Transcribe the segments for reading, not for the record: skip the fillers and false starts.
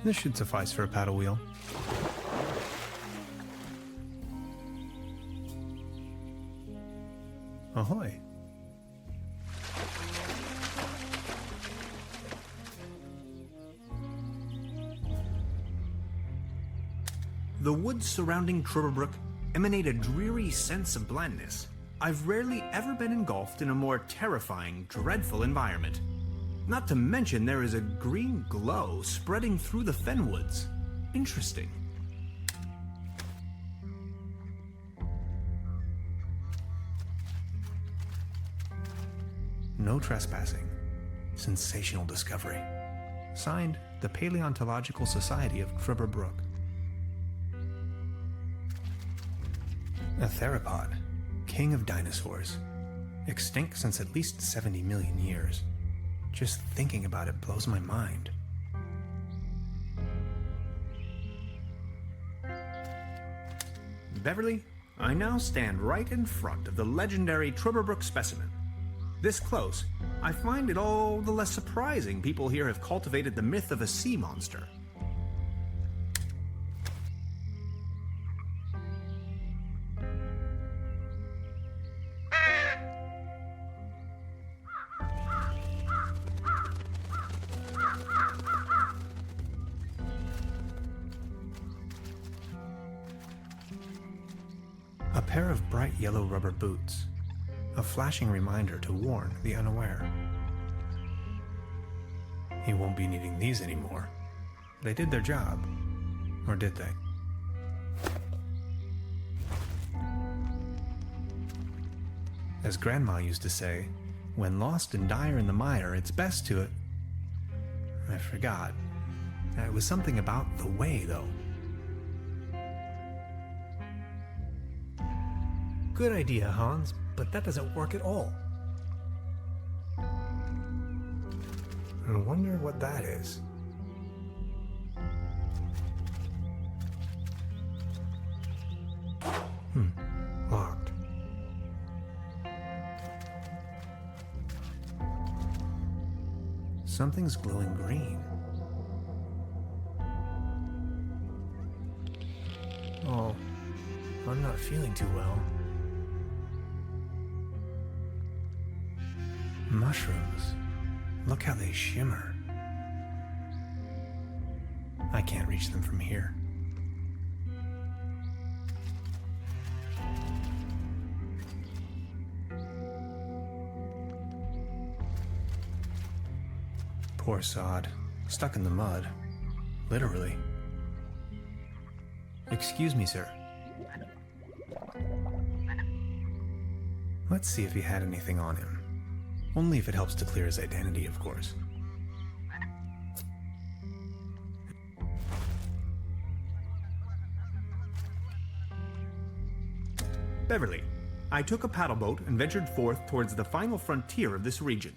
This should suffice for a paddle wheel. Ahoy! The woods surrounding Trüberbrook emanate a dreary sense of blandness. I've rarely ever been engulfed in a more terrifying, dreadful environment. Not to mention there is a green glow spreading through the fenwoods. Interesting. No trespassing. Sensational discovery. Signed, the Paleontological Society of Trüberbrook. A theropod, king of dinosaurs. Extinct since at least 70 million years. Just thinking about it blows my mind. Beverly, I now stand right in front of the legendary Trüberbrook specimen. This close, I find it all the less surprising people here have cultivated the myth of a sea monster. A pair of bright yellow rubber boots. A flashing reminder to warn the unaware. He won't be needing these anymore. They did their job. Or did they? As Grandma used to say, when lost and dire in the mire, it's best to it. I forgot. It was something about the way, though. Good idea, Hans, but that doesn't work at all. I wonder what that is. Locked. Something's glowing green. Oh, I'm not feeling too well. Mushrooms. Look how they shimmer. I can't reach them from here. Poor sod. Stuck in the mud. Literally. Excuse me, sir. Let's see if he had anything on him. Only if it helps to clear his identity, of course. Beverly, I took a paddle boat and ventured forth towards the final frontier of this region,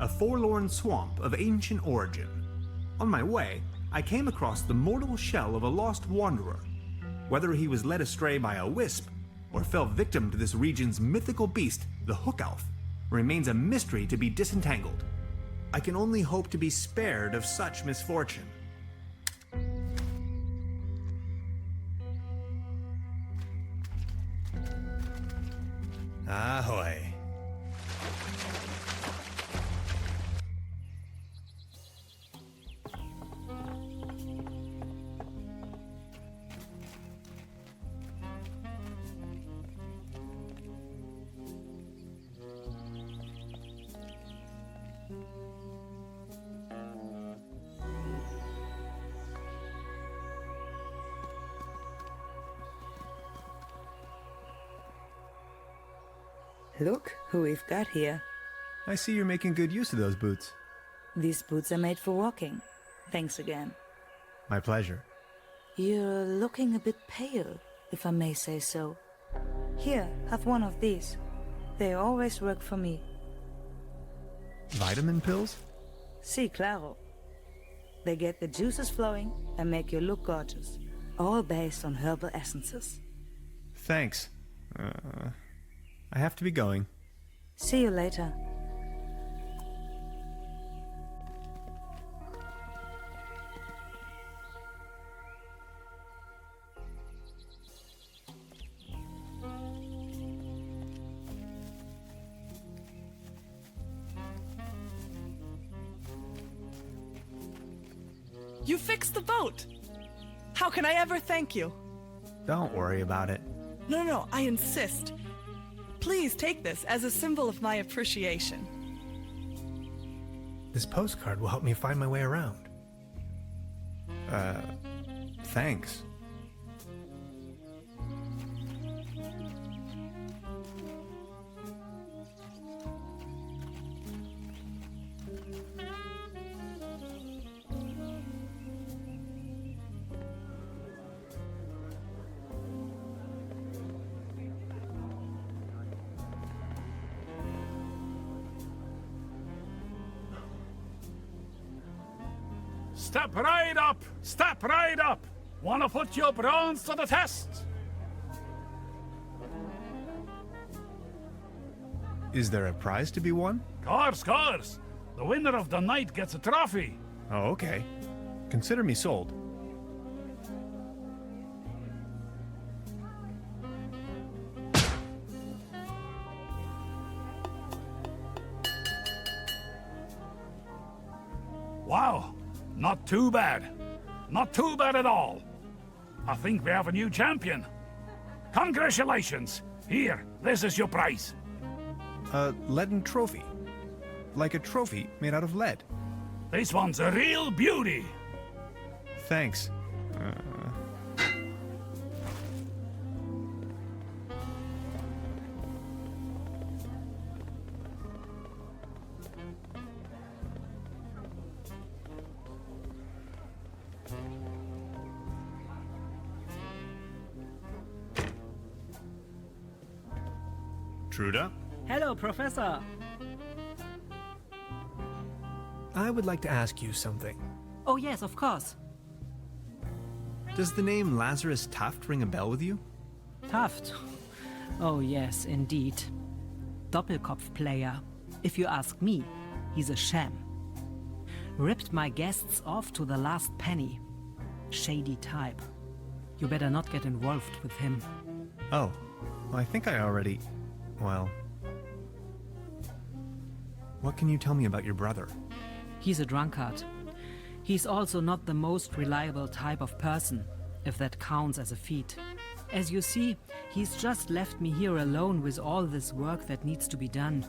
a forlorn swamp of ancient origin. On my way, I came across the mortal shell of a lost wanderer. Whether he was led astray by a wisp or fell victim to this region's mythical beast, the hook elf, remains a mystery to be disentangled. I can only hope to be spared of such misfortune. Ahoy. Look who we've got here. I see you're making good use of those boots. These boots are made for walking. Thanks again. My pleasure. You're looking a bit pale, if I may say so. Here, have one of these. They always work for me. Vitamin pills? Si, claro. They get the juices flowing and make you look gorgeous. All based on herbal essences. Thanks. I have to be going. See you later. You fixed the boat! How can I ever thank you? Don't worry about it. No, I insist. Please take this as a symbol of my appreciation. This postcard will help me find my way around. Thanks. Step right up! Step right up! Wanna put your brains to the test? Is there a prize to be won? Course. The winner of the night gets a trophy. Oh, okay. Consider me sold. Wow, not too bad. Not too bad at all. I think we have a new champion. Congratulations. Here, this is your prize. A leaden trophy. Like a trophy made out of lead. This one's a real beauty. Thanks. Truda? Hello, Professor. I would like to ask you something. Oh, yes, of course. Does the name Lazarus Taft ring a bell with you? Taft. Oh, yes, indeed. Doppelkopf player. If you ask me, he's a sham. Ripped my guests off to the last penny. Shady type. You better not get involved with him. Oh, I think I already... Well... What can you tell me about your brother? He's a drunkard. He's also not the most reliable type of person, if that counts as a feat. As you see, he's just left me here alone with all this work that needs to be done.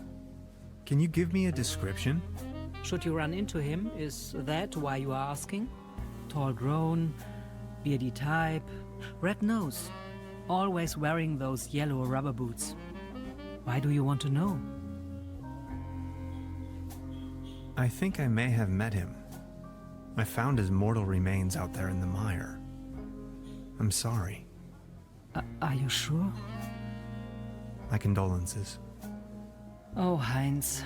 Can you give me a description? Should you run into him, is that why you are asking? Tall grown, beardy type, red nose, always wearing those yellow rubber boots. Why do you want to know? I think I may have met him. I found his mortal remains out there in the mire. I'm sorry. Are you sure? My condolences. Oh, Heinz.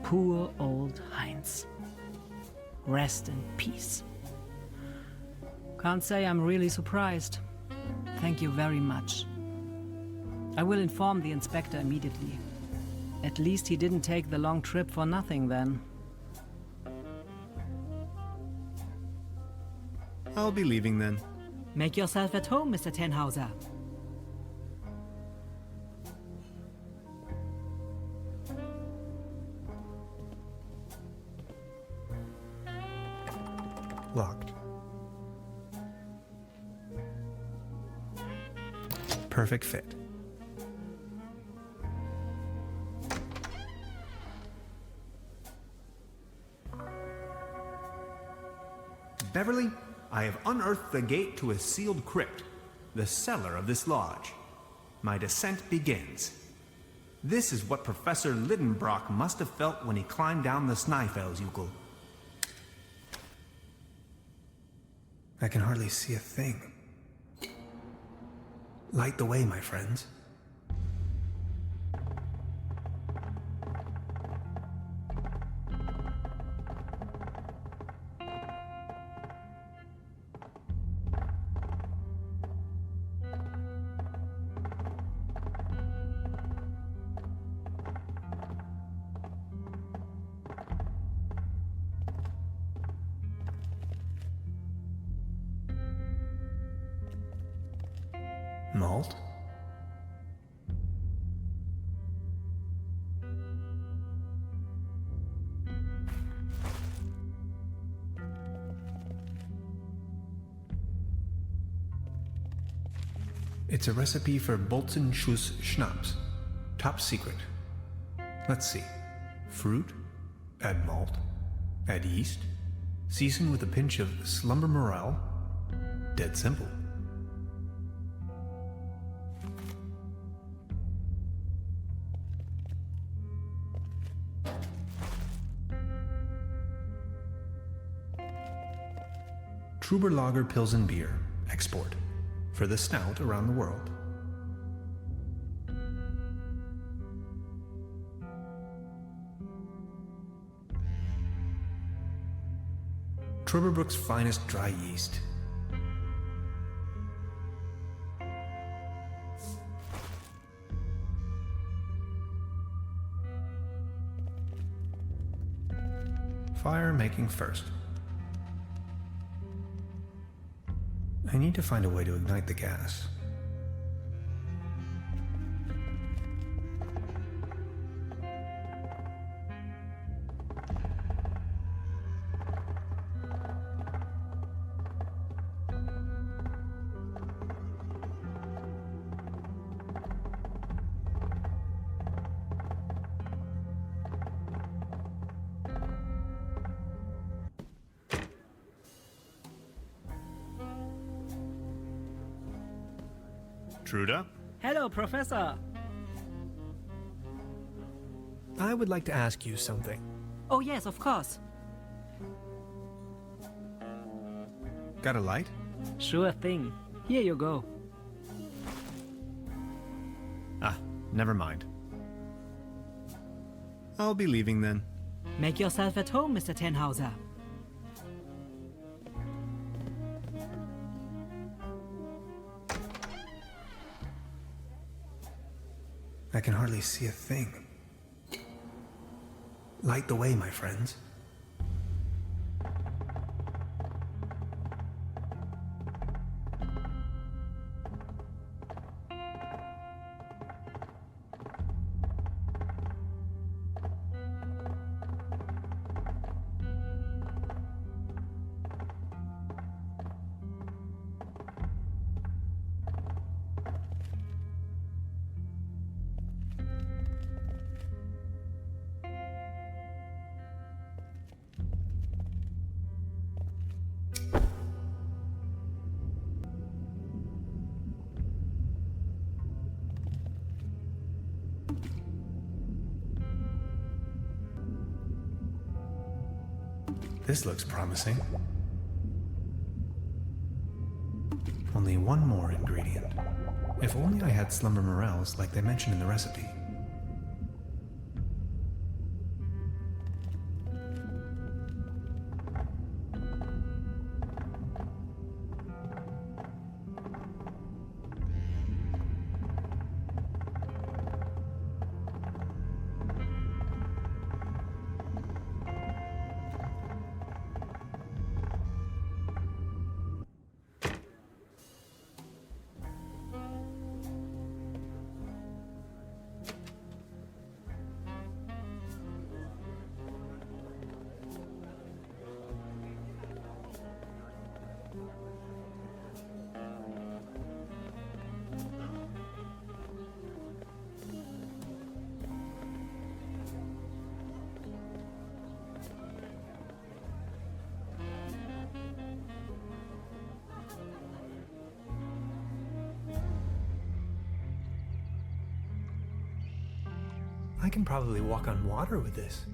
Poor old Heinz. Rest in peace. Can't say I'm really surprised. Thank you very much. I will inform the inspector immediately. At least he didn't take the long trip for nothing then. I'll be leaving then. Make yourself at home, Mr. Tannhauser. Locked. Perfect fit. Beverly, I have unearthed the gate to a sealed crypt, the cellar of this lodge. My descent begins. This is what Professor Lidenbrock must have felt when he climbed down the Snæfellsjökull. I can hardly see a thing. Light the way, my friends. Malt? It's a recipe for Bolzenschuss schnapps. Top secret. Let's see. Fruit, add malt, add yeast, season with a pinch of slumber morel. Dead simple. Trüberbrook Pilsen beer, export, for the stout around the world. Trüberbrook's finest dry yeast. Fire making first. I need to find a way to ignite the gas. Truda? Hello, Professor. I would like to ask you something. Oh, yes, of course. Got a light? Sure thing. Here you go. Ah, never mind. I'll be leaving then. Make yourself at home, Mr. Tannhauser. I can hardly see a thing. Light the way, my friends. This looks promising. Only one more ingredient. If only I had slumber morels like they mentioned in the recipe. I can probably walk on water with this.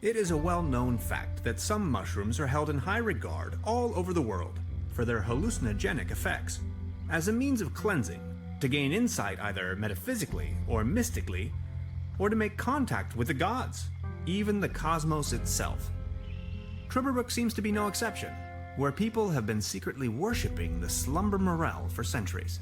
It is a well-known fact that some mushrooms are held in high regard all over the world for their hallucinogenic effects, as a means of cleansing, to gain insight either metaphysically or mystically, or to make contact with the gods, even the cosmos itself. Trüberbrook seems to be no exception, where people have been secretly worshipping the slumber morel for centuries.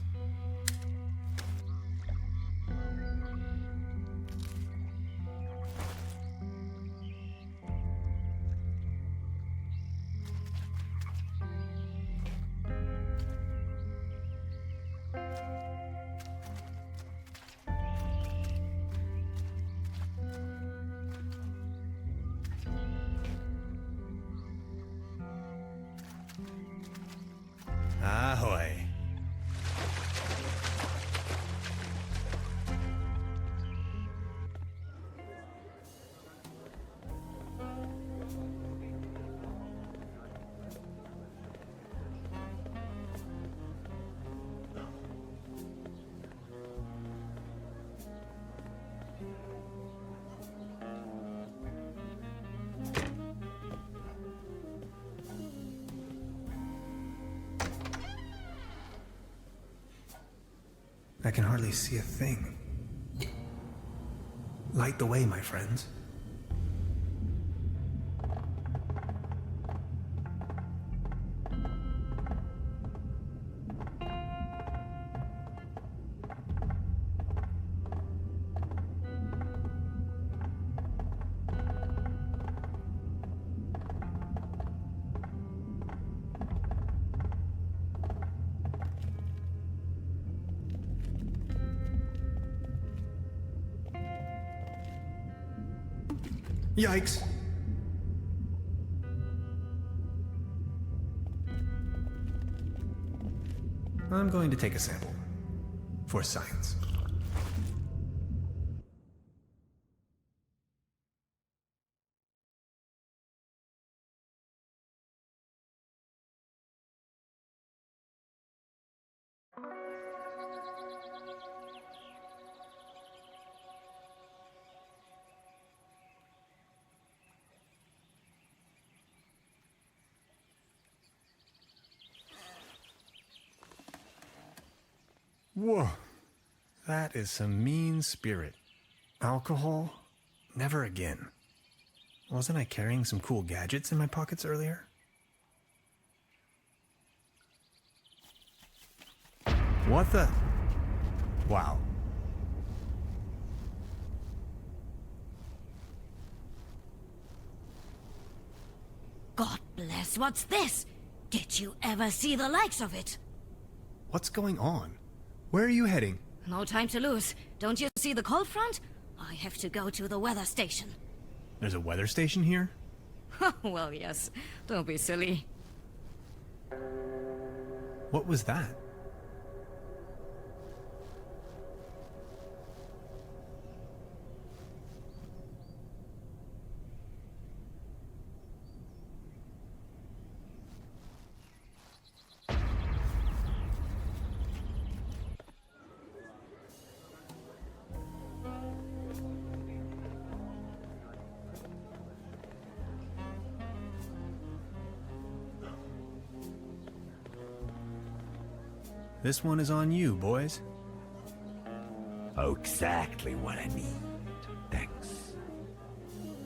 Ahoy. I can hardly see a thing. Light the way, my friends. Yikes. I'm going to take a sample. For science. Whoa, that is some mean spirit. Alcohol? Never again. Wasn't I carrying some cool gadgets in my pockets earlier? What the? Wow. God bless, what's this? Did you ever see the likes of it? What's going on? Where are you heading? No time to lose. Don't you see the cold front? I have to go to the weather station. There's a weather station here? Well, yes. Don't be silly. What was that? This one is on you, boys. Exactly what I need. Thanks.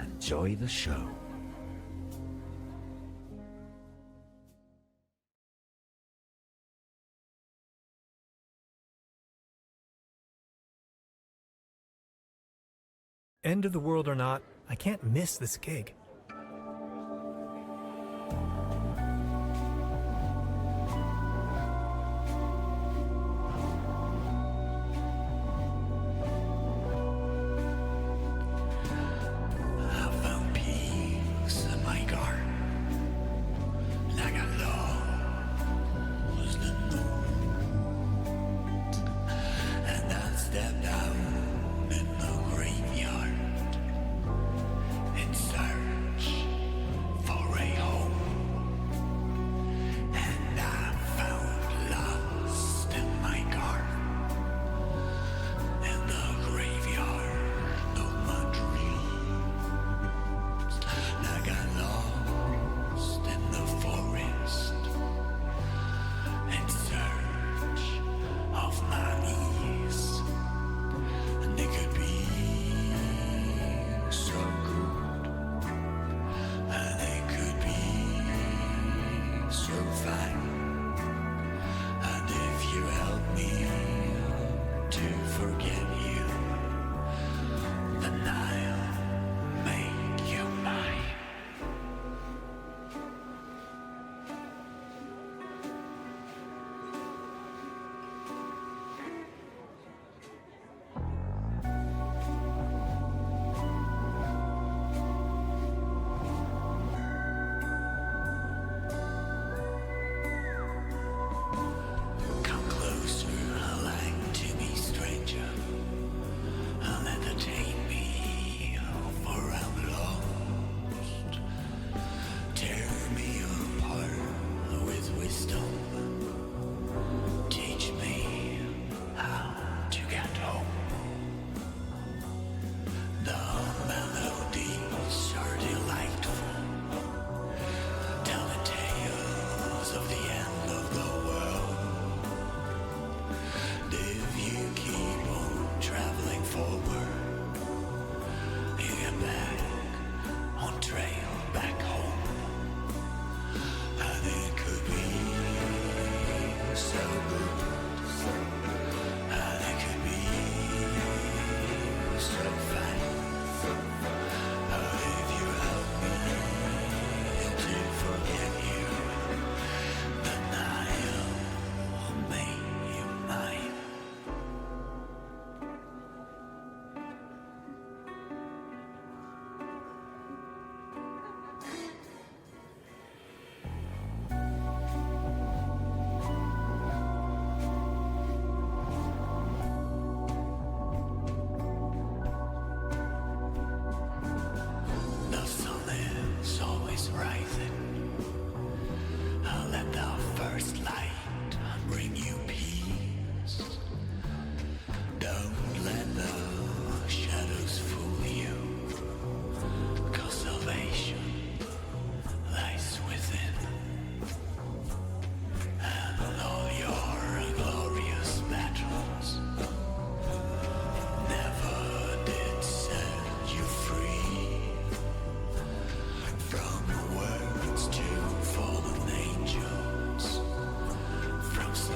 Enjoy the show. End of the world or not, I can't miss this gig.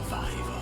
survival.